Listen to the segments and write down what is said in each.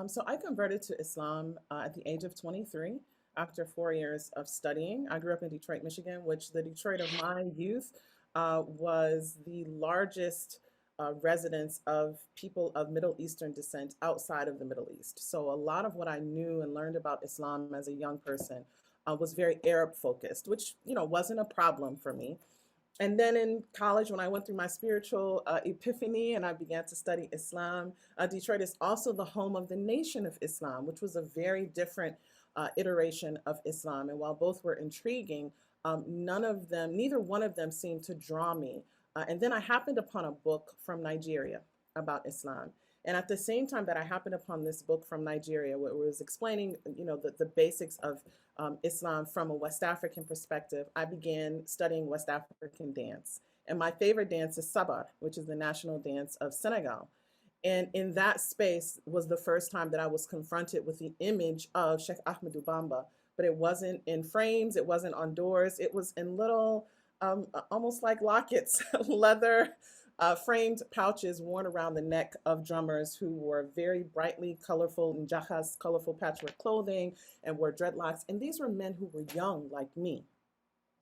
So I converted to Islam at the age of 23 after 4 years of studying. I grew up in Detroit, Michigan, which the Detroit of my youth was the largest residence of people of Middle Eastern descent outside of the Middle East. So a lot of what I knew and learned about Islam as a young person was very Arab focused, which wasn't a problem for me. And then in college, when I went through my spiritual epiphany and I began to study Islam, Detroit is also the home of the Nation of Islam, which was a very different iteration of Islam. And while both were intriguing, neither one of them seemed to draw me. And then I happened upon a book from Nigeria about Islam. And at the same time that I happened upon this book from Nigeria, where it was explaining, the basics of Islam from a West African perspective, I began studying West African dance. And my favorite dance is Sabar, which is the national dance of Senegal. And in that space was the first time that I was confronted with the image of Sheikh Amadou Bamba, but it wasn't in frames, it wasn't on doors, it was in little, almost like lockets, leather framed pouches worn around the neck of drummers who wore very brightly colorful njajas, colorful patchwork clothing, and wore dreadlocks. And these were men who were young like me.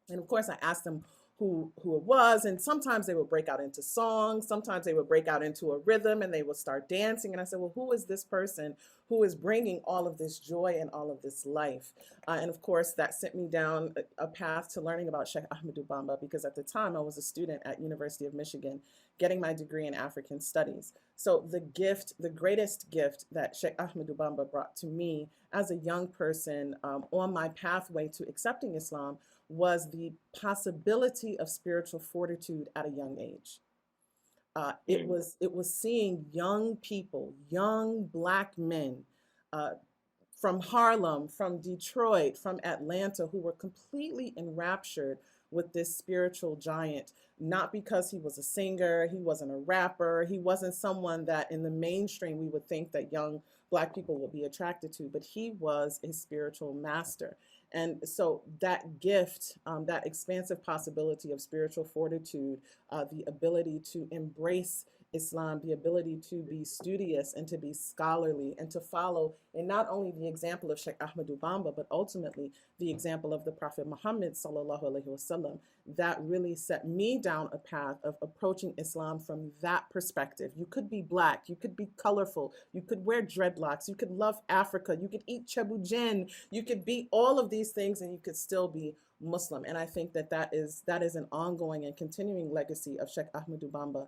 And of course, I asked them who it was, and sometimes they would break out into songs, sometimes they would break out into a rhythm, and they would start dancing. And I said, well, who is this person who is bringing all of this joy and all of this life? And of course, that sent me down a path to learning about Sheikh Amadou Bamba, because at the time I was a student at University of Michigan getting my degree in African Studies. So the greatest gift that Sheikh Amadou Bamba brought to me as a young person on my pathway to accepting Islam was the possibility of spiritual fortitude at a young age. It was seeing young people, young Black men uh, from Harlem, from Detroit, from Atlanta, who were completely enraptured with this spiritual giant, not because he was a singer, he wasn't a rapper, he wasn't someone that in the mainstream we would think that young Black people would be attracted to, but he was a spiritual master. And so that gift, that expansive possibility of spiritual fortitude, the ability to embrace Islam, the ability to be studious and to be scholarly and to follow, and not only the example of Sheikh Ahmadou Bamba, but ultimately the example of the Prophet Muhammad sallallahu alaihi wasallam, that really set me down a path of approaching Islam from that perspective. You could be Black, you could be colorful, you could wear dreadlocks, you could love Africa, you could eat chebujen, you could be all of these things, and you could still be Muslim. And I think that is an ongoing and continuing legacy of Sheikh Ahmadou Bamba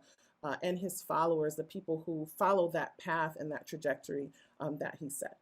and his followers, the people who follow that path and that trajectory that he set.